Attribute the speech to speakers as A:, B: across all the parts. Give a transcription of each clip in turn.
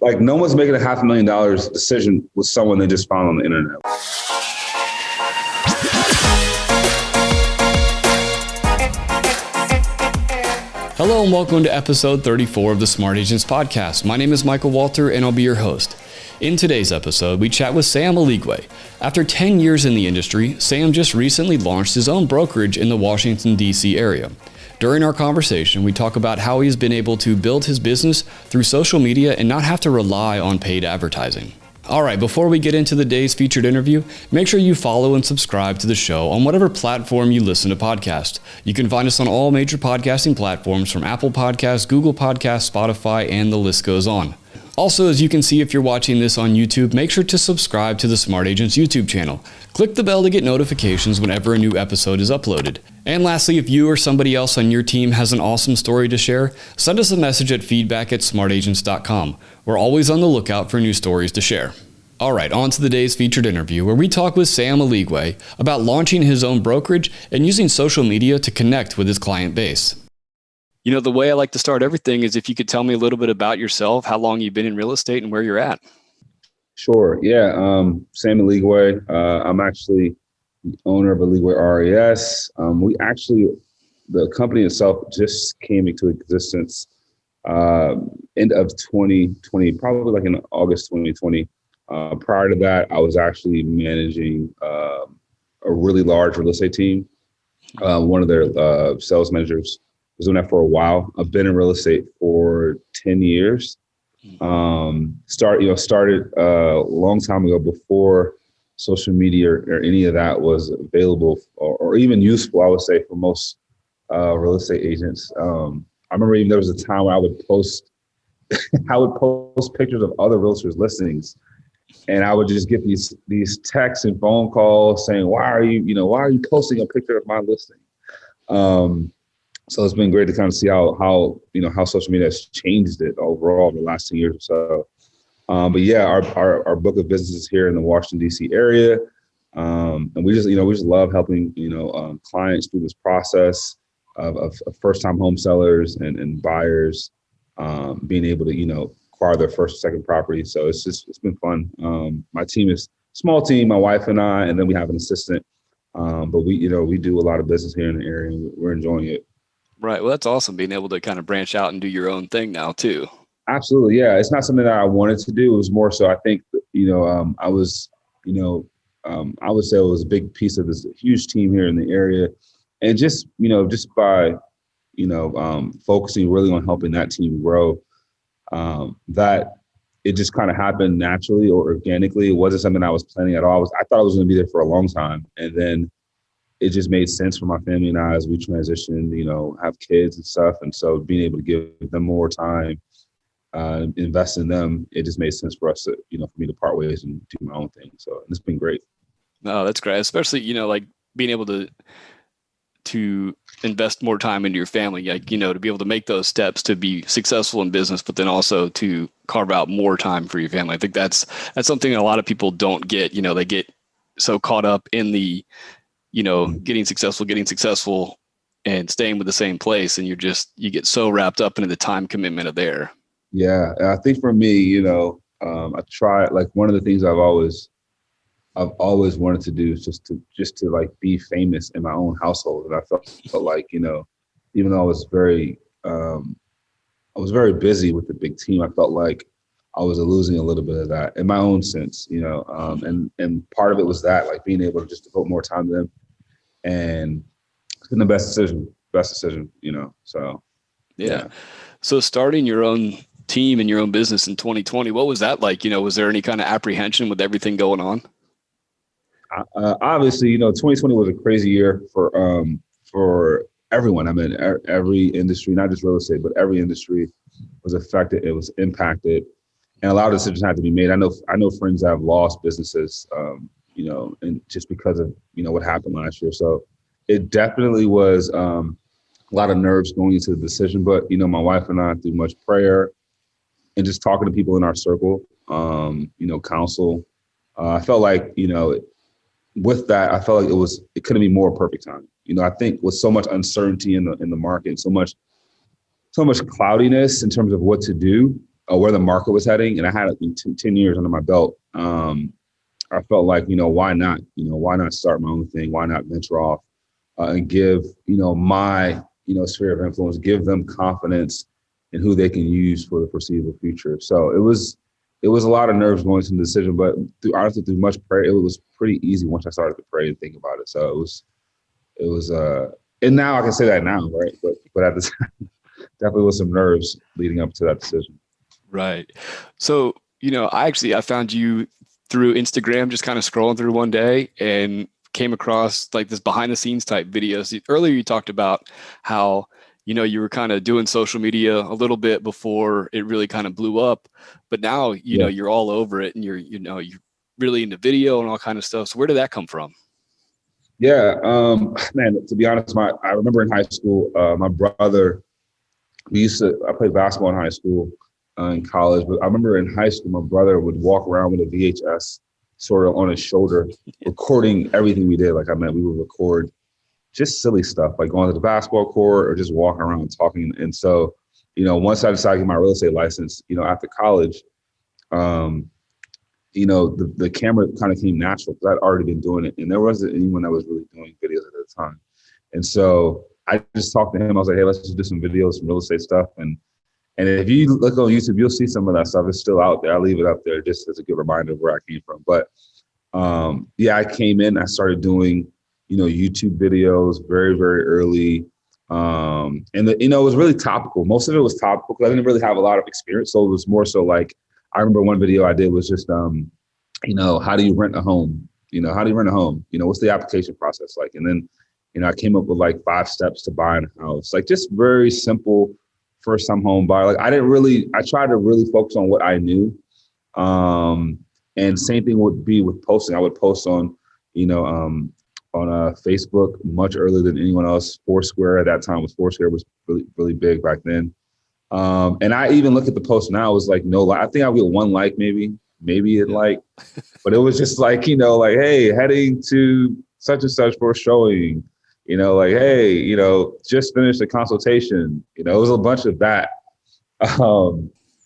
A: Like no one's making a $500,000 decision with someone they just found on the internet.
B: Hello and welcome to episode 34 of the Smart Agents Podcast. My name is Michael Walter and I'll be your host. In today's episode, we chat with Sam Eligwe. After 10 years in the industry, Sam just recently launched his own brokerage in the Washington, D.C. area. During our conversation, we talk about how he's been able to build his business through social media and not have to rely on paid advertising. All right, before we get into the day's featured interview, make sure you follow and subscribe to the show on whatever platform you listen to podcasts. You can find us on all major podcasting platforms from Apple Podcasts, Google Podcasts, Spotify, and the list goes on. Also, as you can see if you're watching this on YouTube, make sure to subscribe to the Smart Agents YouTube channel. Click the bell to get notifications whenever a new episode is uploaded. And lastly, if you or somebody else on your team has an awesome story to share, send us a message at feedback@smartagents.com. We're always on the lookout for new stories to share. All right, on to the day's featured interview where we talk with Sam Eligwe about launching his own brokerage and using social media to connect with his client base. You know, the way I like to start everything is if you could tell me a little bit about yourself, how long you've been in real estate and where you're at.
A: Sure. Yeah. Sam Eligwe. I'm actually the owner of Eligwe RES. The company itself just came into existence end of 2020, probably like in August 2020. Prior to that, I was actually managing a really large real estate team. One of their sales managers. I was doing that for a while. I've been in real estate for 10 years. Started a long time ago before social media or any of that was available or even useful, I would say, for most real estate agents. I remember even there was a time where I would post pictures of other realtors' listings, and I would just get these texts and phone calls saying, why are you posting a picture of my listing? So it's been great to kind of see how social media has changed it overall in the last 10 years or so. But yeah, our book of businesses here in the Washington, D.C. area. And we just love helping, clients through this process of first-time home sellers and buyers being able to, acquire their first or second property. So it's been fun. My team is a small team, my wife and I, and then we have an assistant. But we do a lot of business here in the area and we're enjoying it.
B: Right. Well, that's awesome being able to kind of branch out and do your own thing now too.
A: Absolutely. Yeah. It's not something that I wanted to do. It was more so I think, I would say it was a big piece of this huge team here in the area. And just by, focusing really on helping that team grow, that it just kind of happened naturally or organically. It wasn't something I was planning at all. I thought I was going to be there for a long time. And then it just made sense for my family and I as we transitioned, have kids and stuff. And so being able to give them more time, invest in them, it just made sense for us to, for me to part ways and do my own thing. So it's been great.
B: No, that's great. Especially, like being able to invest more time into your family, like, to be able to make those steps to be successful in business, but then also to carve out more time for your family. I think that's something a lot of people don't get. They get so caught up in the getting successful and staying with the same place. And you get so wrapped up into the time commitment of there.
A: Yeah. I think for me, I try, like one of the things I've always wanted to do is just to like be famous in my own household. And I felt like, even though I was very busy with the big team, I felt like I was losing a little bit of that in my own sense, and part of it was that, like being able to just devote more time to them. And it's been the best decision, so. Yeah.
B: So starting your own team and your own business in 2020, what was that like? Was there any kind of apprehension with everything going on?
A: Obviously, 2020 was a crazy year for everyone. I mean, every industry, not just real estate, but every industry was affected. It was impacted. And a lot of decisions had to be made. I know friends that have lost businesses, and just because of, what happened last year. So it definitely was a lot of nerves going into the decision. But, my wife and I, through much prayer and just talking to people in our circle, counsel, I felt like, with that, I felt like it couldn't be more perfect time. I think with so much uncertainty in the market, so much cloudiness in terms of what to do, where the market was heading, and I had 10 years under my belt. I felt like, why not? Why not start my own thing? Why not venture off and give, my, sphere of influence, give them confidence in who they can use for the foreseeable future. So it was a lot of nerves going into the decision, but honestly, through much prayer, it was pretty easy once I started to pray and think about it. So it was, and now I can say that now, right? But at the time, definitely was some nerves leading up to that decision.
B: Right. So, I found you through Instagram, just kind of scrolling through one day and came across like this behind the scenes type videos. Earlier, you talked about how, you were kind of doing social media a little bit before it really kind of blew up, but now, you're all over it and you're really into video and all kind of stuff. So where did that come from?
A: Yeah, man, to be honest, I remember in high school, my brother, I played basketball in high school, in college, but I remember in high school, my brother would walk around with a VHS sort of on his shoulder, recording everything we did. Like, we would record just silly stuff, like going to the basketball court or just walking around and talking. And so, once I decided to get my real estate license, after college, the camera kind of came natural because I'd already been doing it. And there wasn't anyone that was really doing videos at the time. And so I just talked to him. I was like, hey, let's just do some videos, some real estate stuff. And if you look on YouTube, you'll see some of that stuff. It's still out there. I leave it up there just as a good reminder of where I came from. But I came in, I started doing, YouTube videos very, very early. And it was really topical. Most of it was topical because I didn't really have a lot of experience. So it was more so like, I remember one video I did was just, how do you rent a home? What's the application process like? And then, I came up with like 5 steps to buying a house, like just very simple first time home buyer. Like I tried to really focus on what I knew. And same thing would be with posting. I would post on, Facebook much earlier than anyone else. Foursquare at that time Foursquare was really, really big back then. And I even look at the post now, it was like, no, I think I'll get 1 like, maybe it like, but it was just like, like, hey, heading to such and such for a showing, like, hey, just finished a consultation, it was a bunch of that.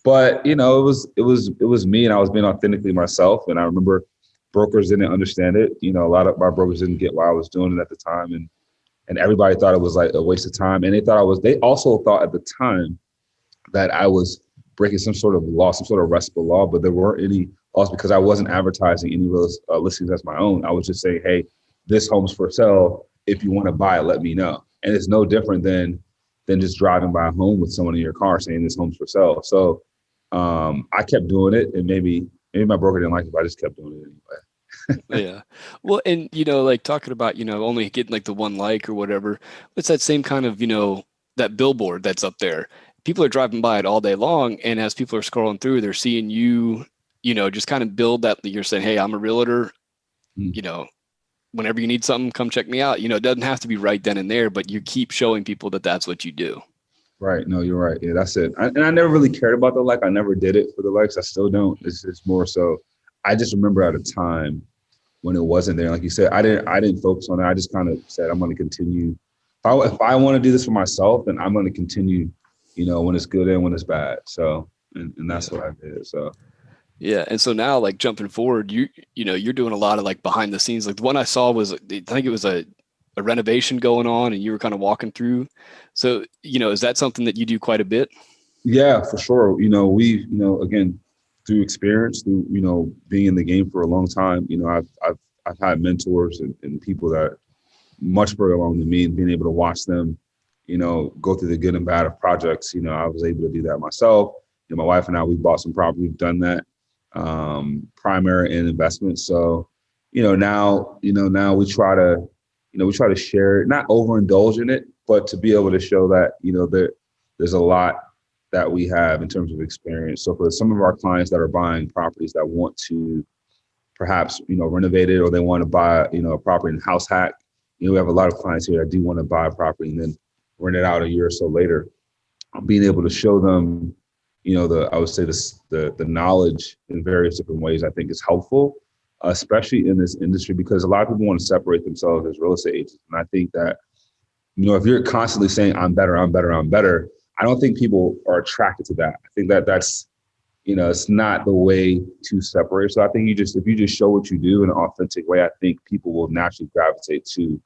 A: But it was me, and I was being authentically myself. And I remember brokers didn't understand it. A lot of my brokers didn't get why I was doing it at the time. And everybody thought it was like a waste of time. And they also thought at the time that I was breaking some sort of law, some sort of RESPA law, but there weren't any laws because I wasn't advertising any real listings as my own. I was just saying, hey, this home's for sale. If you want to buy it, let me know. And it's no different than just driving by a home with someone in your car saying this home's for sale. So I kept doing it, and maybe my broker didn't like it, but I just kept doing it anyway.
B: Yeah. Well, and, like talking about, only getting like the 1 like or whatever, it's that same kind of, that billboard that's up there. People are driving by it all day long. And as people are scrolling through, they're seeing you, just kind of build that. You're saying, hey, I'm a realtor, whenever you need something, come check me out. It doesn't have to be right then and there, but you keep showing people that that's what you do.
A: Right. No, you're right. Yeah, that's it. And I never really cared about the like. I never did it for the likes. I still don't. It's more so. I just remember at a time when it wasn't there. Like you said, I didn't focus on it. I just kind of said, I'm going to continue. If I want to do this for myself, then I'm going to continue, when it's good and when it's bad. So, and that's what I did. So.
B: Yeah. And so now, like jumping forward, you're doing a lot of like behind the scenes. Like the one I saw was, I think it was a renovation going on and you were kind of walking through. So, is that something that you do quite a bit?
A: Yeah, for sure. We, again, through experience, through, being in the game for a long time, I've had mentors and people that much further along than me, and being able to watch them, go through the good and bad of projects. I was able to do that myself. My wife and I, we bought some property. We've done that. Primary and investment. So, now we try to share it, not overindulge in it, but to be able to show that, there's a lot that we have in terms of experience. So for some of our clients that are buying properties that want to perhaps, renovate it, or they want to buy, a property in house hack, we have a lot of clients here that do want to buy a property and then rent it out a year or so later. Being able to show them, I would say the knowledge in various different ways, I think is helpful, especially in this industry, because a lot of people want to separate themselves as real estate agents. And I think that, if you're constantly saying, I'm better, I don't think people are attracted to that. I think that that's it's not the way to separate. So I think if you just show what you do in an authentic way, I think people will naturally gravitate to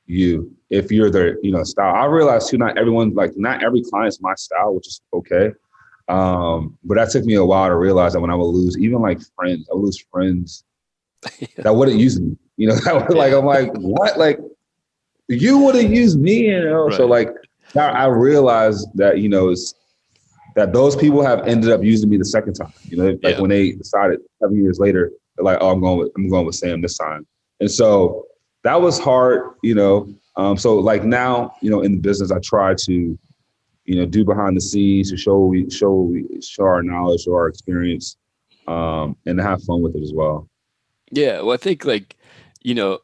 A: you if you're their, style. I realize too, not every client's my style, which is okay. But that took me a while to realize that when I would lose, even like friends, I would lose friends that wouldn't use me, I'm like, what? Like, you would have used me, Right. So like, I realized that, that those people have ended up using me the second time, when they decided 7 years later, they're like, oh, I'm going with Sam this time. And so that was hard, so like now, in the business, I try to, do behind the scenes to show our knowledge, show our experience, and to have fun with it as well.
B: Yeah. Well, I think you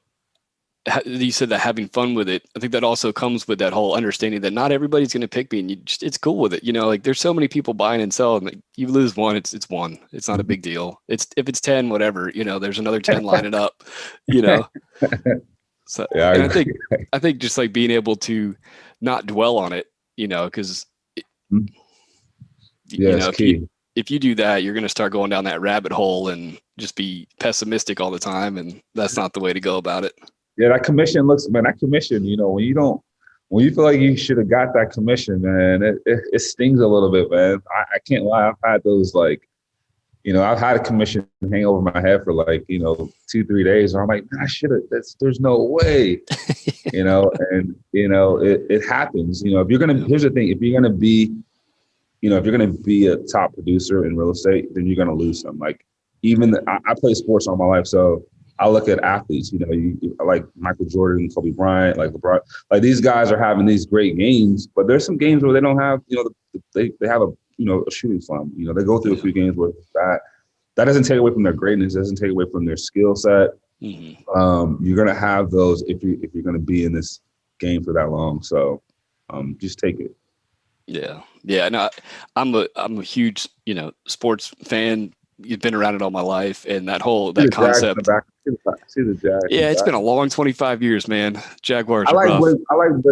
B: said that having fun with it, I think that also comes with that whole understanding that not everybody's going to pick me, and it's cool with it. Like there's so many people buying and selling. Like, you lose one, it's one. It's not a big deal. If it's 10, whatever, there's another 10 lining up, So yeah, and I think just like being able to not dwell on it, because if you do that, you're going to start going down that rabbit hole and just be pessimistic all the time, and that's not the way to go about it.
A: Yeah, that commission, when you feel like you should have got that commission, man, it stings a little bit, man. I can't lie. I've had those I've had a commission hang over my head for 2-3 days, and I'm like, man, I should have. There's no way, and it happens. Here's the thing: if you're gonna be a top producer in real estate, then you're gonna lose some. Like, I play sports all my life, so I look at athletes. You like Michael Jordan, Kobe Bryant, like LeBron. Like, these guys are having these great games, but there's some games where they don't have. They have a shooting slump. They go through a few games where that doesn't take away from their greatness, doesn't take away from their skill set. Mm-hmm. You're gonna have those if you're gonna be in this game for that long. So just take it.
B: Yeah. No, I'm a huge sports fan. You've been around it all my life, and that concept. See the Jags. Yeah, it's been a long 25 years, man. Jaguars. I like
A: Blake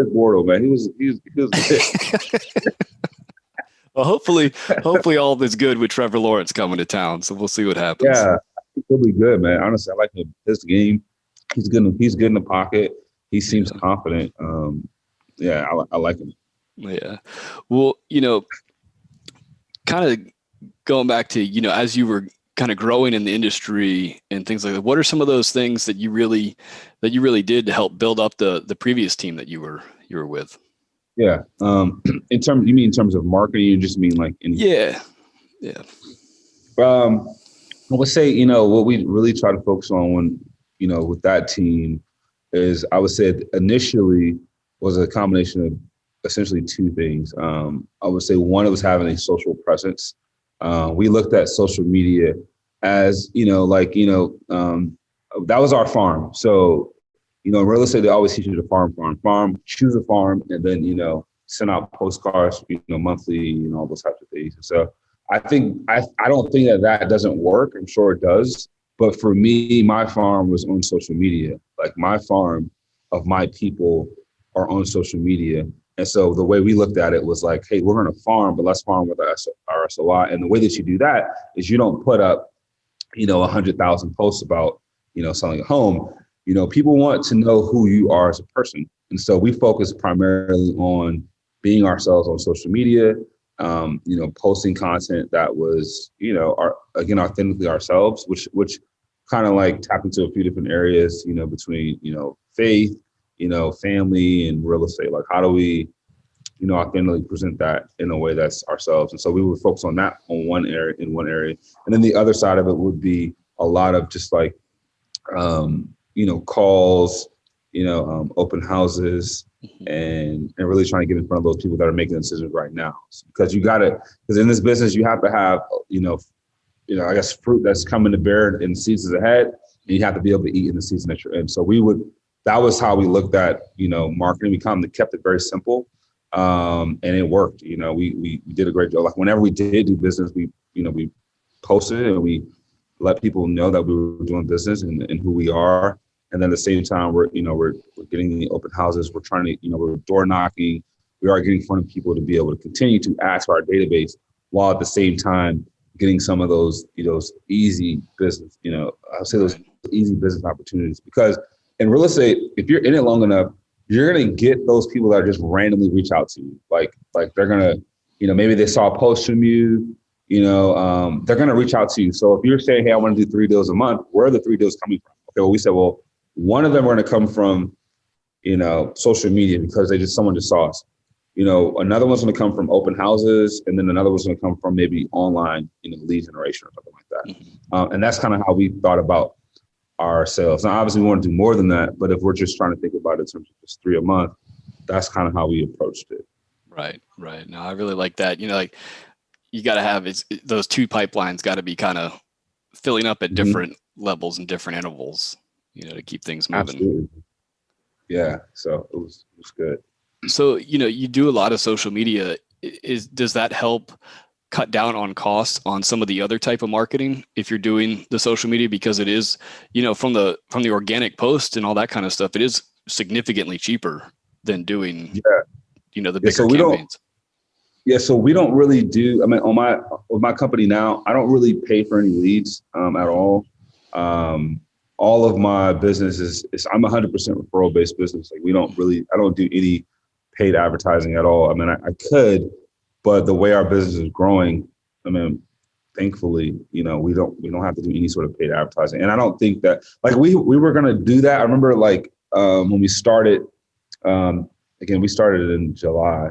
A: Bortles, man. He was
B: Well, hopefully all of this good with Trevor Lawrence coming to town. So we'll see what happens.
A: Yeah, he'll be good, man. Honestly, I like his game. He's good. He's good in the pocket. He seems confident. I like him.
B: Yeah. Well, kind of going back to, as you were kind of growing in the industry and things like that, what are some of those things that you really did to help build up the previous team that you were with?
A: Yeah. In terms of marketing, you just mean like
B: Yeah.
A: I would say, what we really try to focus on when, with that team is, I would say initially was a combination of essentially two things. I would say one, it was having a social presence. We looked at social media as, that was our farm. So, in real estate, they always teach you to farm, choose a farm, and then, send out postcards, monthly, and all those types of things. So I think, I don't think that doesn't work. I'm sure it does. But for me, my farm was on social media. Like, my farm of my people are on social media. And so the way we looked at it was like, hey, we're going to farm, but let's farm with our SOI. And the way that you do that is you don't put up, 100,000 posts about, selling a home. People want to know who you are as a person. And so we focus primarily on being ourselves on social media, posting content that was, authentically ourselves, which kind of like tap into a few different areas, between, faith, family and real estate. Like, how do we, authentically present that in a way that's ourselves? And so we would focus on that in one area. And then the other side of it would be a lot of just like, calls, open houses, and really trying to get in front of those people that are making decisions right now. Because in this business, you have to have, I guess, fruit that's coming to bear in seasons ahead, and you have to be able to eat in the season that you're in. So that was how we looked at, marketing. We kept it very simple, and it worked. We did a great job. Like, whenever we did do business, we posted it and we let people know that we were doing business and who we are. And then at the same time, we're getting the open houses. We're trying to, we're door knocking. We are getting in front of people to be able to continue to add to our database, while at the same time getting some of those, those easy business, I'll say those easy business opportunities, because in real estate, if you're in it long enough, you're going to get those people that are just randomly reach out to you. Like they're going to, maybe they saw a post from you, they're going to reach out to you. So if you're saying, hey, I want to do 3 deals a month, where are the 3 deals coming from? Okay, well, we said, well, one of them are going to come from, social media because someone just saw us. Another one's going to come from open houses, and then another one's going to come from maybe online, lead generation or something like that.
B: Mm-hmm.
A: And that's kind of how we thought about our sales. Now, obviously, we want to do more than that, but if we're just trying to think about it in terms of just 3 a month, that's kind of how we approached it.
B: Right. No, I really like that. Like you got to have those 2 pipelines got to be kind of filling up at different levels and different intervals, to keep things moving.
A: Absolutely. Yeah. So it was good.
B: So, you do a lot of social media. Does that help cut down on costs on some of the other type of marketing if you're doing the social media? Because it is, from the organic post and all that kind of stuff, it is significantly cheaper than doing, the bigger campaigns.
A: So we don't really do, with my company now, I don't really pay for any leads at all. All of my business is I'm 100% referral based business. Like I don't do any paid advertising at all. I could, but the way our business is growing, thankfully, we don't have to do any sort of paid advertising. And I don't think that we were going to do that. I remember when we started, again, we started in July,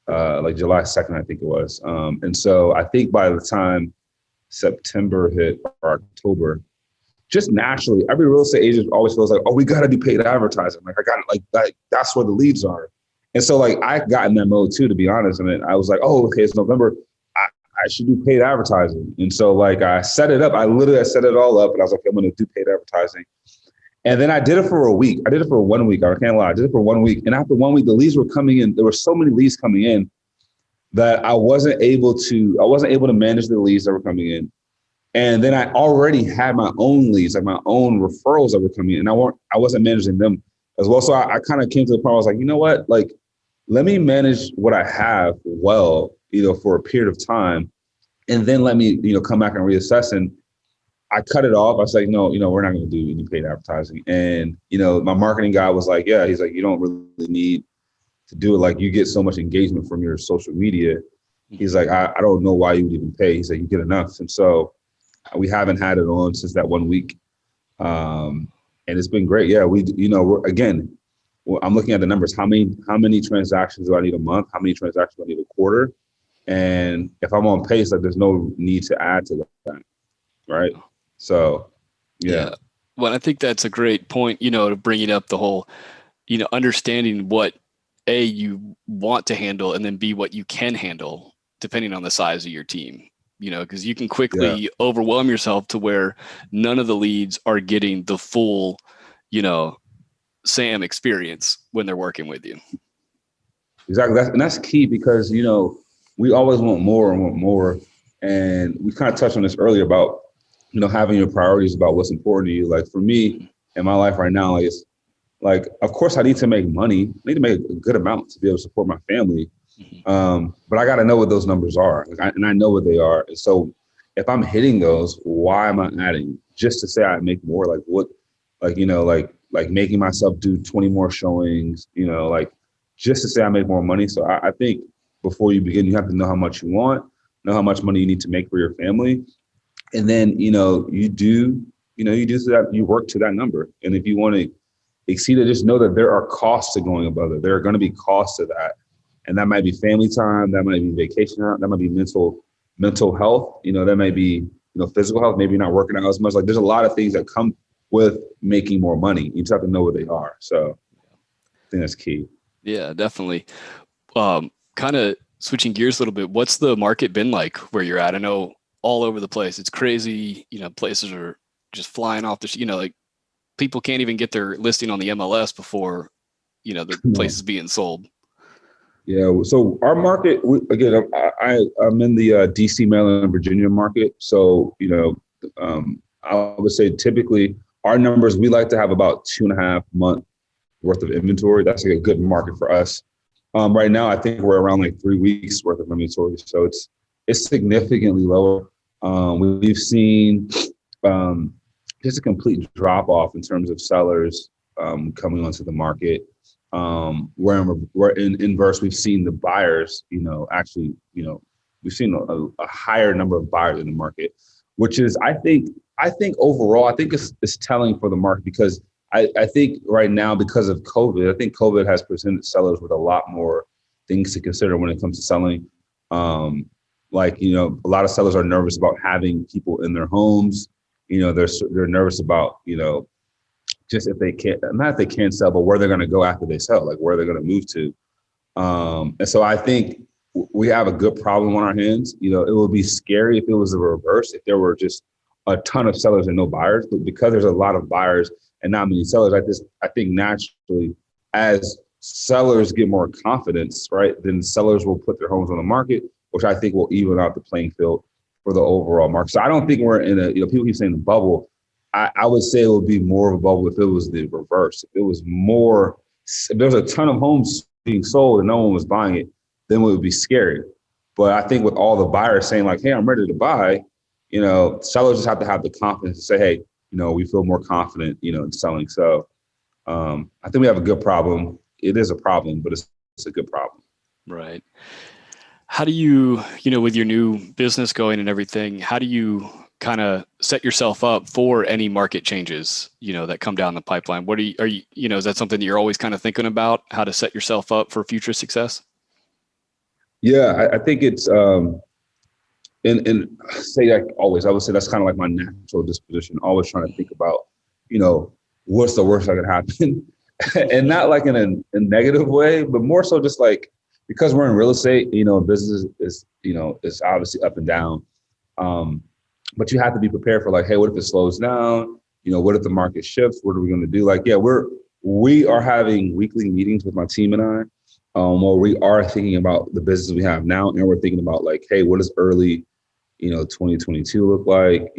A: July 2nd, I think it was. And so I think by the time September hit or October, just naturally, every real estate agent always feels like, oh, we got to do paid advertising. That's where the leads are. And so I got in that mode too, to be honest. I was like, oh, okay, it's November. I should do paid advertising. And so I set it up. I set it all up, and I was like, I'm going to do paid advertising. And then I did it for a week. I did it for 1 week. I can't lie. I did it for 1 week. And after 1 week, the leads were coming in. There were so many leads coming in that I wasn't able to manage the leads that were coming in. And then I already had my own leads, my own referrals that were coming in, and I wasn't managing them as well. So I kind of came to the point where I was like, you know what, let me manage what I have well, for a period of time, and then let me, come back and reassess. And I cut it off. I was like, no, we're not going to do any paid advertising. And, my marketing guy was like, yeah, he's like, you don't really need to do it. You get so much engagement from your social media. He's like, I don't know why you would even pay. He's like, you get enough. And so we haven't had it on since that 1 week. And it's been great. Yeah, I'm looking at the numbers. How many transactions do I need a month? How many transactions do I need a quarter? And if I'm on pace, there's no need to add to that. Right. So, yeah.
B: Well, I think that's a great point, to bring up the whole, understanding what A, you want to handle, and then B, what you can handle, depending on the size of your team. Because you can quickly overwhelm yourself to where none of the leads are getting the full, Sam experience when they're working with you.
A: Exactly. That's key because, we always want more and want more. And we kind of touched on this earlier about, having your priorities about what's important to you. For me in my life right now, it's of course I need to make money. I need to make a good amount to be able to support my family. But I got to know what those numbers are. And I know what they are. And so if I'm hitting those, why am I adding? Just to say I make more, making myself do 20 more showings, just to say I make more money. So I think before you begin, you have to know how much you want, know how much money you need to make for your family. And then, you do that, you work to that number. And if you want to exceed it, just know that there are costs to going above it. There are going to be costs to that. And that might be family time, that might be vacation time, that might be mental health, that might be, physical health, maybe you're not working out as much. There's a lot of things that come with making more money. You just have to know what they are. So I think that's key.
B: Yeah, definitely. Kind of switching gears a little bit, what's the market been like where you're at? I know all over the place. It's crazy. Places are just flying off the, people can't even get their listing on the MLS before, the place is being sold.
A: Yeah. So our market, again, I'm in the DC, Maryland, and Virginia market. So, I would say typically our numbers, we like to have about 2.5 months worth of inventory. That's a good market for us. Right now, I think we're around 3 weeks worth of inventory. So it's significantly lower. We've seen just a complete drop off in terms of sellers coming onto the market. We're in inverse. We've seen the buyers, actually, we've seen a higher number of buyers in the market, which is, I think overall, I think it's telling for the market, because I think right now, because of COVID, I think COVID has presented sellers with a lot more things to consider when it comes to selling. A lot of sellers are nervous about having people in their homes. They're nervous about, just if they can't, not if they can't sell, but where they're going to go after they sell, like where they're going to move to. And so I think we have a good problem on our hands. It would be scary if it was the reverse, if there were just a ton of sellers and no buyers. But because there's a lot of buyers and not many sellers, I think naturally, as sellers get more confidence, right, then sellers will put their homes on the market, which I think will even out the playing field for the overall market. So I don't think we're in a, people keep saying the bubble. I would say it would be more of a bubble if it was the reverse. If there was a ton of homes being sold and no one was buying it, then it would be scary. But I think with all the buyers saying like, hey, I'm ready to buy, sellers just have to have the confidence to say, hey, we feel more confident, in selling. So I think we have a good problem. It is a problem, but it's a good problem.
B: Right. How do you, with your new business going and everything, how do you kind of set yourself up for any market changes, that come down the pipeline? What are you, is that something that you're always kind of thinking about, how to set yourself up for future success?
A: Yeah, I think it's, and say like always, I would say that's kind of like my natural disposition, always trying to think about, what's the worst that could happen? And not like in a negative way, but more so just like, because we're in real estate, business is obviously up and down. But you have to be prepared for like, hey, what if it slows down? What if the market shifts? What are we going to do? Like, yeah, we are having weekly meetings with my team and I, where we are thinking about the business we have now. And we're thinking about like, hey, what does early, 2022 look like?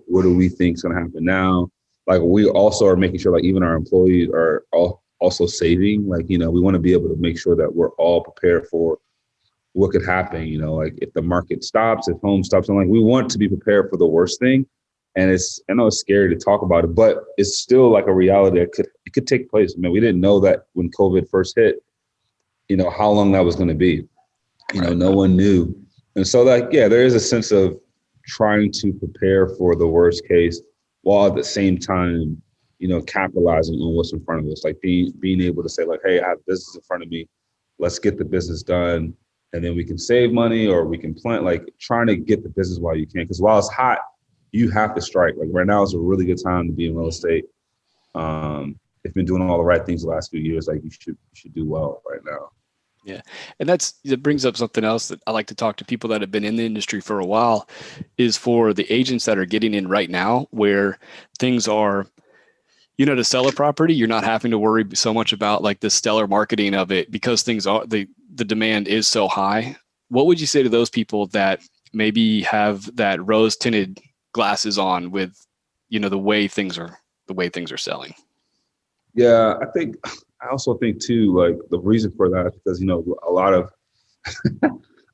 A: What do we think is going to happen now? Like, we also are making sure like even our employees are also saving. Like, we want to be able to make sure that we're all prepared for what could happen, like if the market stops, if home stops, and like we want to be prepared for the worst thing. And I know it's scary to talk about it, but it's still like a reality that it could take place. I mean, we didn't know that when COVID first hit, how long that was going to be. No one knew. And so like, yeah, there is a sense of trying to prepare for the worst case while at the same time, capitalizing on what's in front of us, like being able to say like, hey, I have business in front of me. Let's get the business done. And then we can save money or we can plant, like trying to get the business while you can. Because while it's hot, you have to strike. Like right now is a really good time to be in real estate. If you've been doing all the right things the last few years, like you should do well right now.
B: Yeah. And it brings up something else that I like to talk to people that have been in the industry for a while, is for the agents that are getting in right now, where things are, to sell a property, you're not having to worry so much about like the stellar marketing of it because things are, the demand is so high. What would you say to those people that maybe have that rose tinted glasses on with, the way things are selling?
A: Yeah, I also think too, like the reason for that is because, a lot of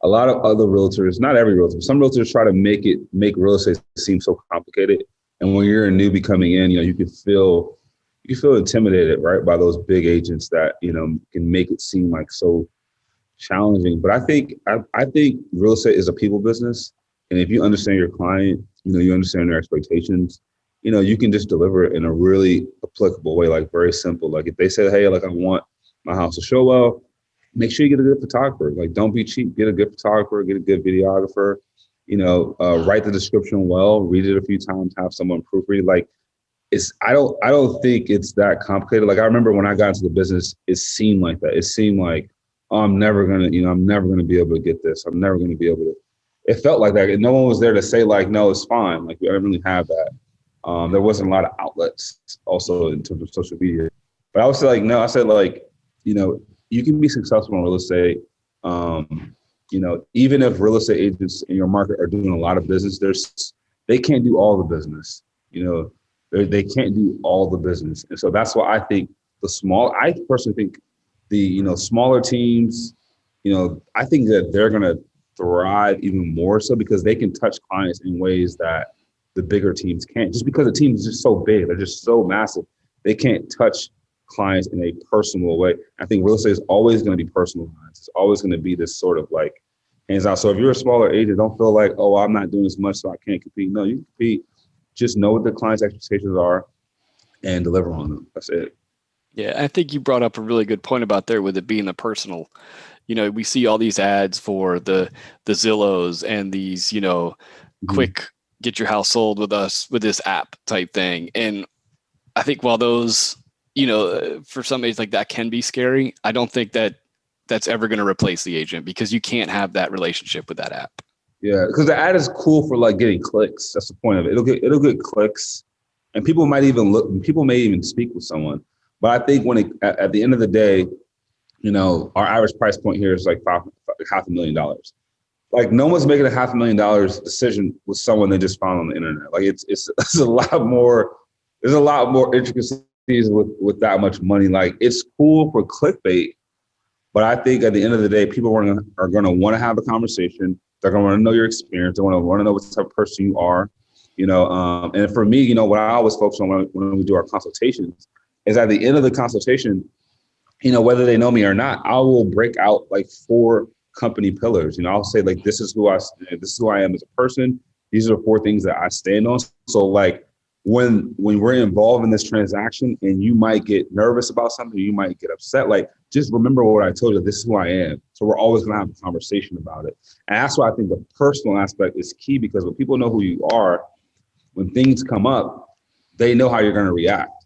A: other realtors, not every realtor, some realtors try to make real estate seem so complicated. And when you're a newbie coming in, you can feel intimidated, right, by those big agents that, can make it seem like so challenging. But I think real estate is a people business. And if you understand your client, you understand their expectations, you can just deliver it in a really applicable way, like very simple. Like if they say, hey, like I want my house to show well, make sure you get a good photographer. Like don't be cheap, get a good photographer, get a good videographer, write the description well, read it a few times, have someone proofread. Like I don't think it's that complicated. Like I remember when I got into the business, it seemed like that. It seemed like, oh, I'm never gonna be able to get this. I'm never gonna be able to. It felt like that. And no one was there to say like, no, it's fine. Like we didn't really have that. There wasn't a lot of outlets also in terms of social media. But I would say like, no, I said like, you can be successful in real estate. Even if real estate agents in your market are doing a lot of business, they can't do all the business. They can't do all the business. And so that's why I think I personally think the, smaller teams, I think that they're going to thrive even more so because they can touch clients in ways that the bigger teams can't. Just because the team is just so big, they're just so massive, they can't touch clients in a personal way. I think real estate is always going to be personalized. It's always going to be this sort of like hands out. So if you're a smaller agent, don't feel like, oh, I'm not doing as much, so I can't compete. No, you can compete. Just know what the client's expectations are and deliver on them. That's it.
B: Yeah, I think you brought up a really good point about there with it being the personal. We see all these ads for the Zillows and these, quick get your house sold with us with this app type thing. And I think while those, for some agents like that can be scary, I don't think that that's ever going to replace the agent because you can't have that relationship with that app.
A: Yeah, because the ad is cool for like getting clicks. That's the point of it. It'll get clicks, and people may even speak with someone. But I think at the end of the day, our average price point here is like $500,000. Like no one's making a $500,000 decision with someone they just found on the internet. Like it's a lot more. There's a lot more intricacies with that much money. Like it's cool for clickbait, but I think at the end of the day, people are going to want to have a conversation. They're going to want to know your experience. They want to know what type of person you are. And for me, what I always focus on when we do our consultations is at the end of the consultation, whether they know me or not, I will break out like 4 company pillars. I'll say like, this is who I am as a person. These are the 4 things that I stand on. So like when we're involved in this transaction and you might get nervous about something, you might get upset, like just remember what I told you, this is who I am. So we're always going to have a conversation about it. And that's why I think the personal aspect is key, because when people know who you are, when things come up, they know how you're going to react.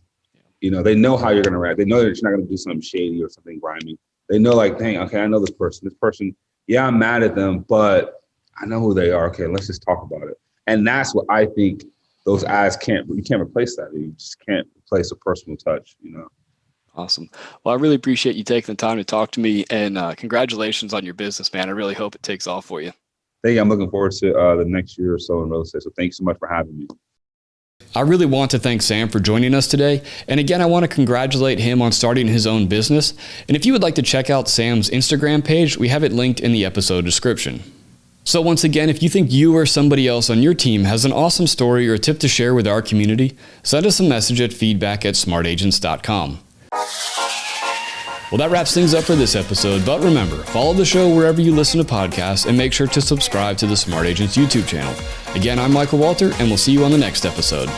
A: They know how you're going to react. They know that you're not going to do something shady or something grimy. They know like, dang, okay, I know this person. Yeah, I'm mad at them, but I know who they are. Okay, let's just talk about it. And that's what I think those ads you can't replace that. You just can't replace a personal touch,
B: Awesome. Well, I really appreciate you taking the time to talk to me, and congratulations on your business, man. I really hope it takes off for you.
A: Thank you. I'm looking forward to the next year or so in real estate. So thanks so much for having me.
B: I really want to thank Sam for joining us today. And again, I want to congratulate him on starting his own business. And if you would like to check out Sam's Instagram page, we have it linked in the episode description. So once again, if you think you or somebody else on your team has an awesome story or a tip to share with our community, send us a message at feedback@smartagents.com. Well, that wraps things up for this episode, but remember, follow the show wherever you listen to podcasts and make sure to subscribe to the Smart Agents YouTube channel. Again, I'm Michael Walter, and we'll see you on the next episode.